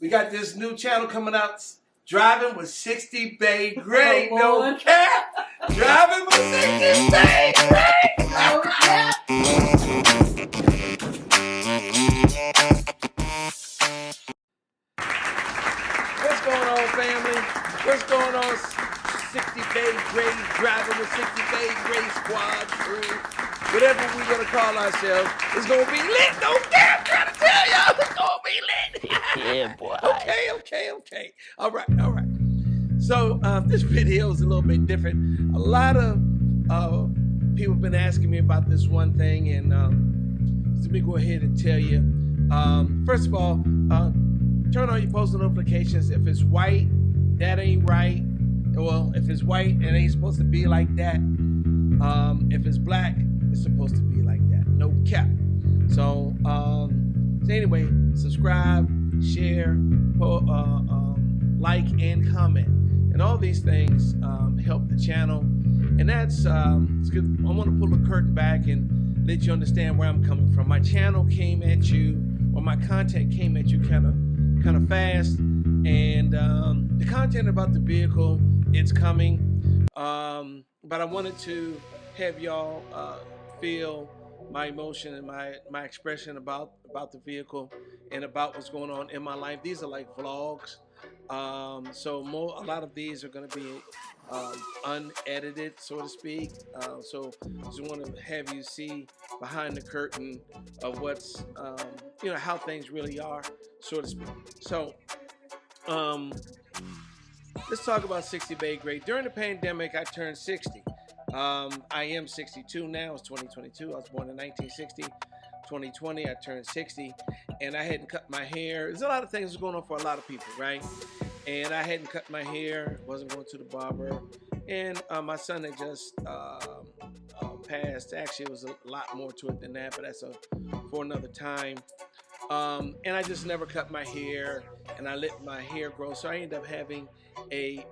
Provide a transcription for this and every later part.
We got this new channel coming out, Driving with 60BaeGrey. No cap. Driving with 60BaeGrey. No cap. What's going on, family? What's going on, 60BaeGrey, Driving with 60BaeGrey squad crew? Whatever we're going to call ourselves, it's going to be lit. No cap. I'm trying to tell y'all, it's going to be lit. Yeah, boy. Okay. All right. So this video is a little bit different. A lot of people have been asking me about this one thing, and let me go ahead and tell you. First of all, turn on your post notifications. If it's white, that ain't right. Well, if it's white, it ain't supposed to be like that. If it's black, it's supposed to be like that. No cap. So anyway, subscribe, share, like, and comment. And all these things help the channel. And that's it's good. I want to pull the curtain back and let you understand where I'm coming from. My channel came at you, or my content came at you kind of fast. And the content about the vehicle, it's coming. But I wanted to have y'all feel my emotion and my expression about the vehicle and about what's going on in my life. These are like vlogs. So a lot of these are going to be unedited, so to speak. So I just want to have you see behind the curtain of what's, how things really are, so to speak. So let's talk about 60BaeGrey. During the pandemic, I turned 60. I am 62 now. It's 2022. I was born in 1960. 2020, I turned 60, and I hadn't cut my hair. There's a lot of things going on for a lot of people, right? And I hadn't cut my hair, wasn't going to the barber, and my son had just passed. Actually, it was a lot more to it than that, but that's for another time. And I just never cut my hair, and I let my hair grow, so I ended up having a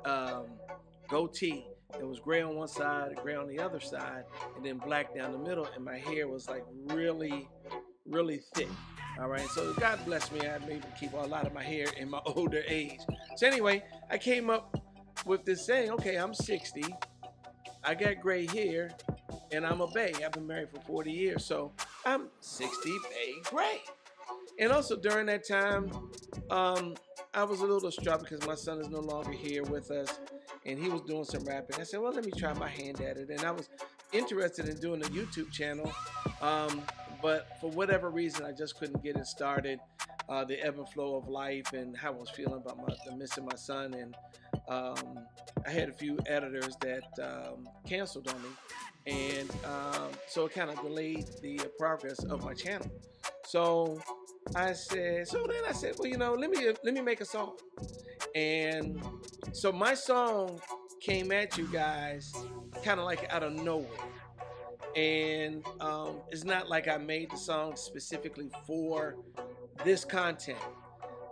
goatee. It was gray on one side, gray on the other side, and then black down the middle, and my hair was like really, really thick. All right, so God bless me, I was able to keep a lot of my hair in my older age. So anyway, I came up with this saying, okay, I'm 60, I got gray hair, and I'm a bae. I've been married for 40 years, so I'm 60BaeGrey. And also during that time, I was a little distraught because my son is no longer here with us, and he was doing some rapping. I said, well, let me try my hand at it. And I was interested in doing a YouTube channel, but for whatever reason, I just couldn't get it started. The ebb and flow of life and how I was feeling about missing my son. And I had a few editors that canceled on me. And so it kind of delayed the progress of my channel. So I said, well, let me make a song. And so my song came at you guys kind of like out of nowhere. And it's not like I made the song specifically for this content.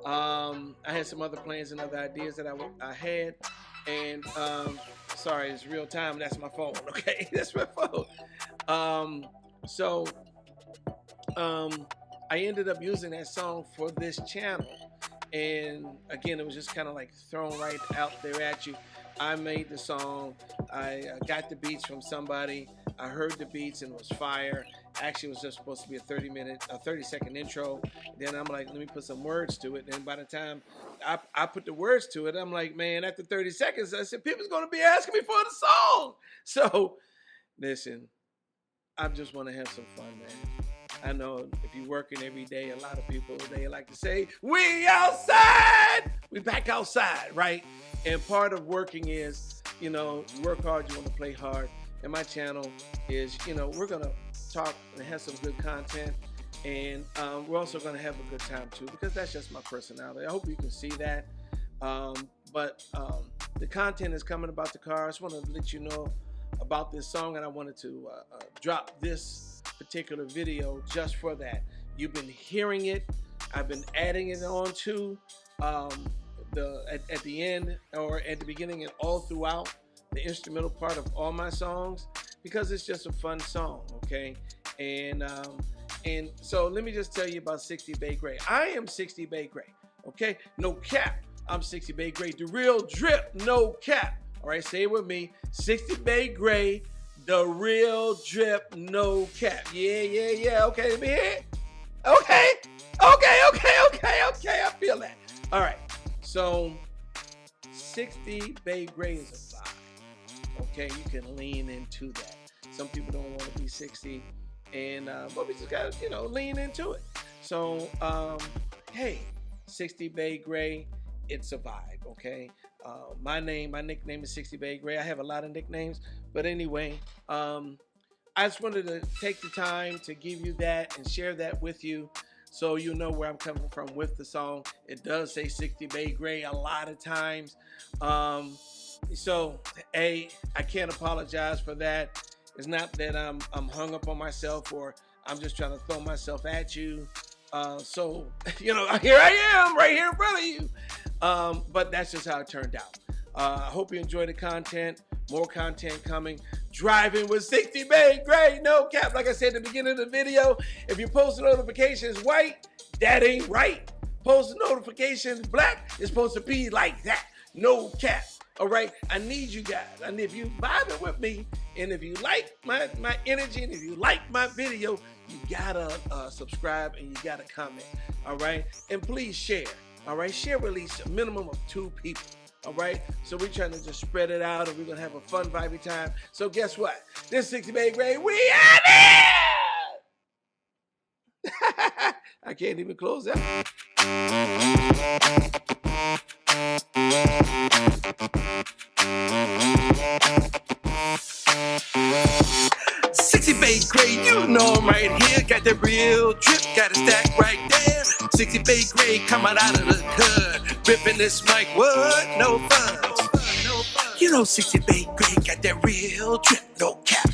I had some other plans and other ideas that I had. And sorry, it's real time. That's my phone. Okay, that's my phone. So I ended up using that song for this channel. And again, it was just kind of like thrown right out there at you. I made the song. I got the beats from somebody. I heard the beats and it was fire. Actually, it was just supposed to be a 30-second intro. Then I'm like, let me put some words to it. And by the time I put the words to it, I'm like, man, after 30 seconds, I said, people's going to be asking me for the song. So listen, I just want to have some fun, man. I know if you're working every day, a lot of people, they like to say, we outside. We back outside, right? And part of working is, you work hard, you want to play hard. And my channel is, we're going to talk and have some good content. And we're also going to have a good time too, because that's just my personality. I hope you can see that. But the content is coming about the car. I just want to let you know about this song, and I wanted to drop this particular video just for that. You've been hearing it. I've been adding it on to at the end or at the beginning and all throughout the instrumental part of all my songs, because it's just a fun song, okay? And so let me just tell you about 60BaeGrey. I am 60BaeGrey. Okay, no cap. I'm 60BaeGrey, the real drip, no cap. All right, say it with me. 60BaeGrey, the real drip, no cap. Yeah. Okay, let me hear it. Okay. I feel that. All right. So 60BaeGrey is a vibe. Okay, you can lean into that. Some people don't want to be 60, and but we just gotta, lean into it. So, hey, 60BaeGrey, it's a vibe. Okay. My nickname is 60BaeGrey. I have a lot of nicknames, but anyway, I just wanted to take the time to give you that and share that with you, so you know where I'm coming from with the song. It does say 60BaeGrey a lot of times. So, I can't apologize for that. It's not that I'm hung up on myself, or I'm just trying to throw myself at you. So, here I am right here in front of you. But that's just how it turned out. I hope you enjoy the content. More content coming. Driving with 60BaeGrey, no cap. Like I said at the beginning of the video, if your post notifications white, that ain't right. Post notifications black, it's supposed to be like that. No cap. All right, I need you guys. And if you vibing with me, and if you like my energy, and if you like my video, you gotta subscribe and you gotta comment. All right, and please share. All right, share with at least a minimum of 2 people. All right, so we're trying to just spread it out, and we're gonna have a fun, vibey time. So guess what? This 60BaeGrey, we out here. I can't even close that. 60BaeGrey, you know I'm right here. Got the real drip, got a stack right there. 60BaeGrey coming out of the hood. Ripping this mic, what? No fun. 60BaeGrey got that real drip. No cap.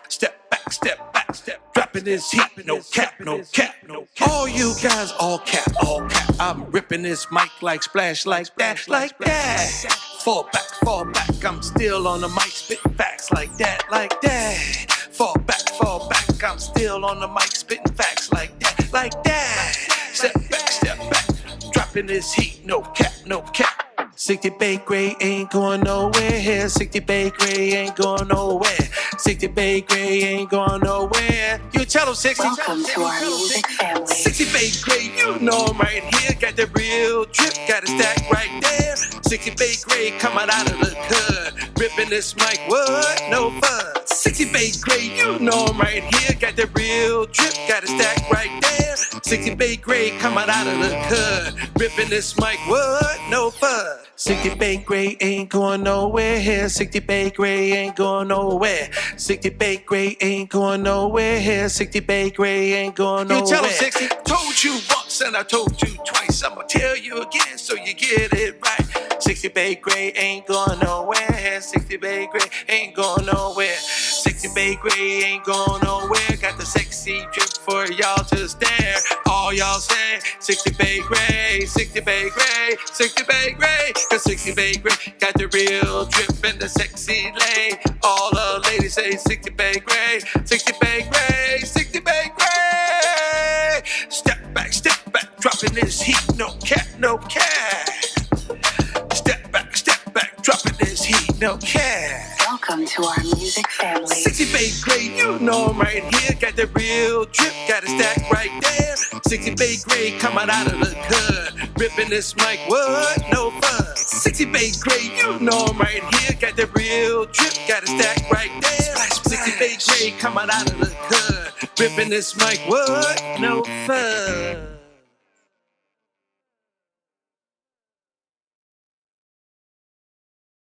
Step back. Dropping this heat. No cap. All you guys, all cap. I'm ripping this mic like splash, like that. Fall back. I'm still on the mic, spitting facts like that. Fall back. I'm still on the mic, spitting facts like that. Step back. Dropping this heat, no cap. 60BaeGrey ain't going nowhere. 60BaeGrey ain't going nowhere. 60BaeGrey ain't going nowhere. You tell them 60. Welcome to our music family. 60BaeGrey, you know I'm right here. Got the real drip, got a stack right there. 60BaeGrey coming out of the hood. Ripping this mic, what? No fun. 60BaeGrey, you know I'm right here. Got the real drip, got a stack right there. 60BaeGrey coming out of the hood. Ripping this mic, what? No fun. 60BaeGrey ain't going nowhere. 60BaeGrey ain't going nowhere. 60BaeGrey ain't going nowhere. 60BaeGrey ain't going nowhere. You tell them 60. Told you once and I told you twice. I'ma tell you again so you get it right. 60BaeGrey ain't going nowhere. 60BaeGrey ain't going nowhere. 60BaeGrey ain't going nowhere. Got the sexy drip for y'all to stare. All y'all say 60BaeGrey, 60BaeGrey, 60BaeGrey. Cause 60BaeGrey got the real drip and the sexy lay. All the ladies say 60BaeGrey, 60BaeGrey, 60BaeGrey. Step back, dropping this heat, no cap. Step back, dropping this heat, no cap. Welcome to our music family. 60BaeGrey, you know I'm right here. Got the real drip, got a stack right there. 60BaeGrey coming out of the hood. Ripping this mic, what? No fun. 60BaeGrey, you know I'm right here. Got the real drip, got a stack right there. 60BaeGrey coming out of the hood. Ripping this mic, what? No fun.